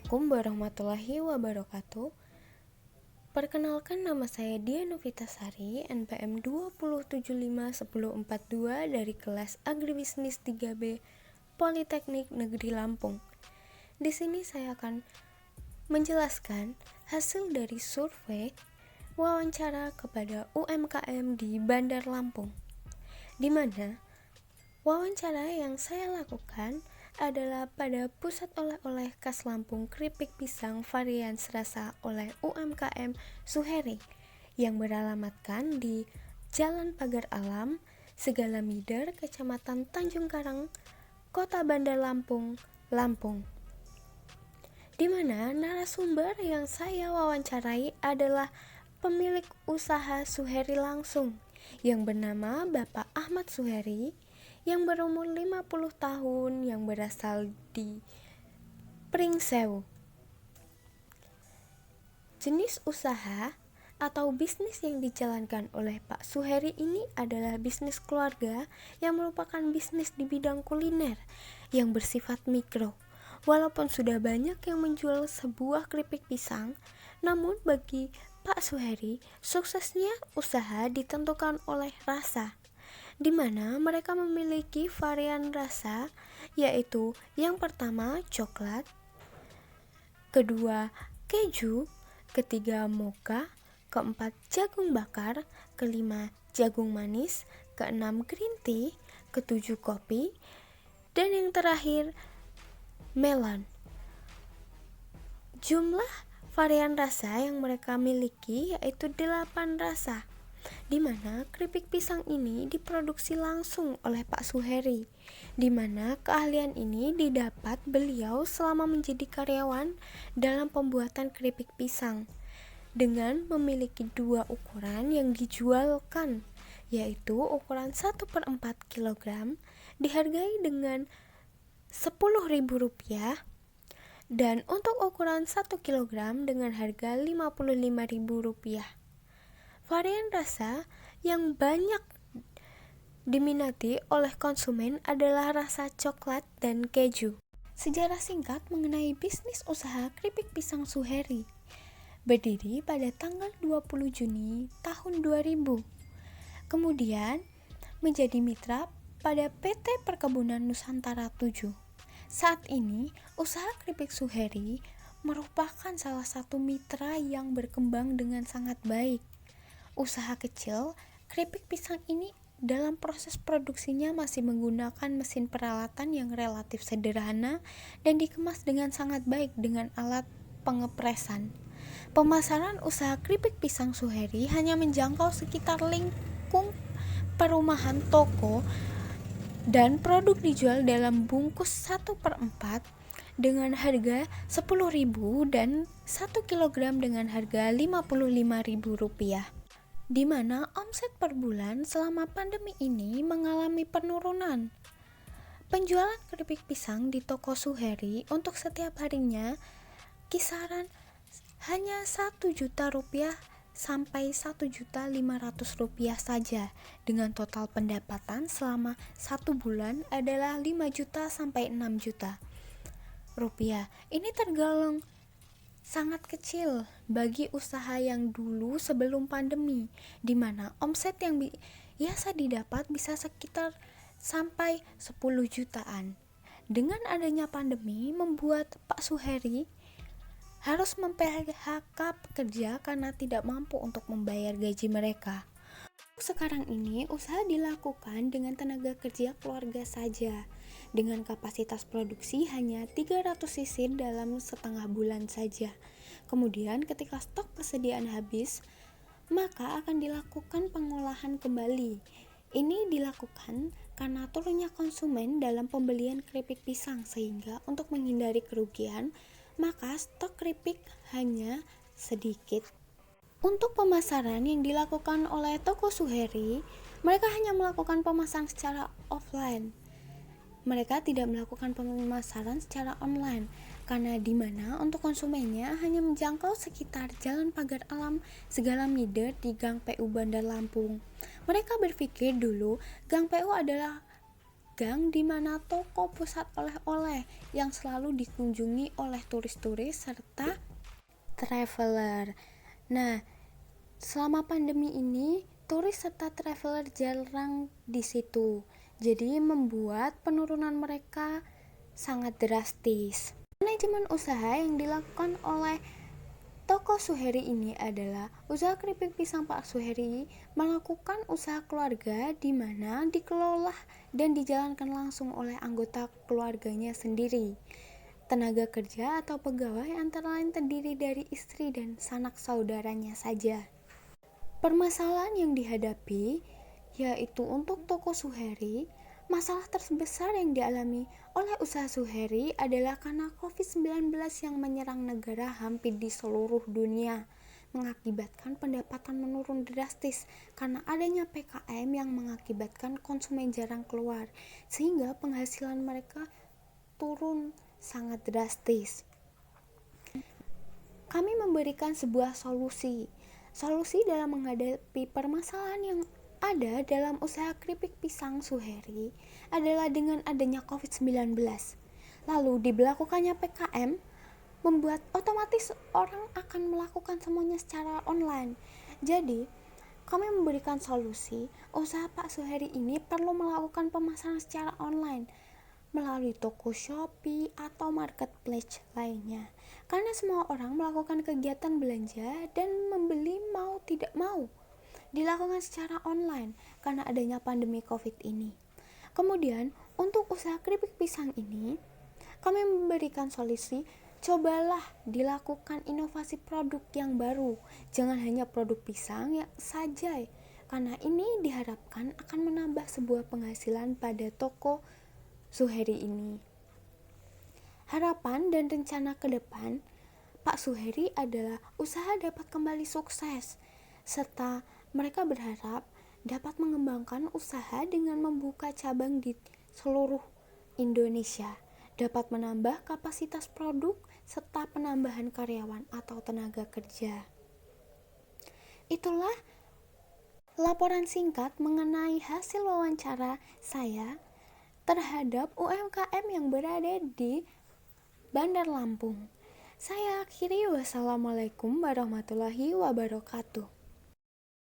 Assalamualaikum warahmatullahi wabarakatuh. Perkenalkan, nama saya Dia Novitasari, NPM 2075142 dari kelas Agribisnis 3B Politeknik Negeri Lampung. Di sini saya akan menjelaskan hasil dari survei wawancara kepada UMKM di Bandar Lampung, di mana wawancara yang saya lakukan adalah pada pusat oleh-oleh khas Lampung keripik pisang varian serasa oleh UMKM Suheri yang beralamatkan di Jalan Pagar Alam, Segalamider, Kecamatan Tanjung Karang, Kota Bandar Lampung, Lampung. Di mana narasumber yang saya wawancarai adalah pemilik usaha Suheri langsung yang bernama Bapak Ahmad Suheri, yang berumur 50 tahun, yang berasal di Pringsewu. Jenis usaha atau bisnis yang dijalankan oleh Pak Suheri ini adalah bisnis keluarga yang merupakan bisnis di bidang kuliner yang bersifat mikro. Walaupun sudah banyak yang menjual sebuah keripik pisang, namun bagi Pak Suheri, suksesnya usaha ditentukan oleh rasa, di mana mereka memiliki varian rasa, yaitu yang pertama coklat, kedua keju, ketiga mocha, keempat jagung bakar, kelima jagung manis, keenam green tea, ketujuh kopi, dan yang terakhir melon. Jumlah varian rasa yang mereka miliki yaitu 8 rasa, di mana keripik pisang ini diproduksi langsung oleh Pak Suheri, di mana keahlian ini didapat beliau selama menjadi karyawan dalam pembuatan keripik pisang, dengan memiliki 2 ukuran yang dijualkan, yaitu ukuran 1/4 kg dihargai dengan Rp10.000, dan untuk ukuran 1 kg dengan harga Rp55.000. Varian rasa yang banyak diminati oleh konsumen adalah rasa coklat dan keju. Sejarah singkat mengenai bisnis usaha keripik pisang Suheri. Berdiri pada tanggal 20 Juni tahun 2000. Kemudian menjadi mitra pada PT Perkebunan Nusantara 7. Saat ini, usaha keripik Suheri merupakan salah satu mitra yang berkembang dengan sangat baik. Usaha kecil keripik pisang ini dalam proses produksinya masih menggunakan mesin peralatan yang relatif sederhana dan dikemas dengan sangat baik dengan alat pengepresan. Pemasaran usaha keripik pisang Suheri hanya menjangkau sekitar lingkung perumahan, toko, dan produk dijual dalam bungkus 1/4 dengan harga Rp10.000 dan 1 kg dengan harga Rp55.000, di mana omset per bulan selama pandemi ini mengalami penurunan. Penjualan keripik pisang di toko Suheri untuk setiap harinya kisaran hanya Rp1.000.000 sampai Rp1.500.000 saja, dengan total pendapatan selama 1 bulan adalah Rp5 juta sampai Rp6 juta. Ini tergolong sangat kecil bagi usaha yang dulu sebelum pandemi, di mana omset yang biasa didapat bisa sekitar sampai 10 jutaan. Dengan adanya pandemi membuat Pak Suheri harus mem-PHK pekerja karena tidak mampu untuk membayar gaji mereka. Sekarang ini usaha dilakukan dengan tenaga kerja keluarga saja, dengan kapasitas produksi hanya 300 cc dalam setengah bulan saja. Kemudian ketika stok persediaan habis, maka akan dilakukan pengolahan kembali. Ini dilakukan karena turunnya konsumen dalam pembelian keripik pisang, sehingga untuk menghindari kerugian, maka stok keripik hanya sedikit. Untuk pemasaran yang dilakukan oleh toko Suheri, mereka hanya melakukan pemasaran secara offline. Mereka tidak melakukan pemasaran secara online, karena di mana untuk konsumennya hanya menjangkau sekitar Jalan Pagar Alam, Segalamider di Gang PU Bandar Lampung. Mereka berpikir dulu Gang PU adalah gang di mana toko pusat oleh-oleh yang selalu dikunjungi oleh turis-turis serta traveler. Nah, selama pandemi ini, turis serta traveler jarang di situ. Jadi membuat penurunan mereka sangat drastis. Manajemen usaha yang dilakukan oleh Toko Suheri ini adalah usaha keripik pisang Pak Suheri melakukan usaha keluarga di mana dikelola dan dijalankan langsung oleh anggota keluarganya sendiri. Tenaga kerja atau pegawai antara lain terdiri dari istri dan sanak saudaranya saja. Permasalahan yang dihadapi yaitu untuk Toko Suheri, masalah terbesar yang dialami oleh usaha Suheri adalah karena COVID-19 yang menyerang negara hampir di seluruh dunia, mengakibatkan pendapatan menurun drastis karena adanya PKM yang mengakibatkan konsumen jarang keluar, sehingga penghasilan mereka turun sangat drastis. Kami memberikan sebuah solusi dalam menghadapi permasalahan yang ada dalam usaha keripik pisang Suheri adalah dengan adanya COVID-19. Lalu diberlakukannya PKM membuat otomatis orang akan melakukan semuanya secara online. Jadi, kami memberikan solusi, usaha Pak Suheri ini perlu melakukan pemasaran secara online melalui toko Shopee atau marketplace lainnya. Karena semua orang melakukan kegiatan belanja dan membeli mau tidak mau dilakukan secara online karena adanya pandemi COVID ini. Kemudian, untuk usaha keripik pisang ini, kami memberikan solusi, cobalah dilakukan inovasi produk yang baru. Jangan hanya produk pisang saja, karena ini diharapkan akan menambah sebuah penghasilan pada toko Suheri ini. Harapan dan rencana ke depan Pak Suheri adalah usaha dapat kembali sukses, serta mereka berharap dapat mengembangkan usaha dengan membuka cabang di seluruh Indonesia, dapat menambah kapasitas produk serta penambahan karyawan atau tenaga kerja. Itulah laporan singkat mengenai hasil wawancara saya terhadap UMKM yang berada di Bandar Lampung. Saya akhiri, wassalamualaikum warahmatullahi wabarakatuh.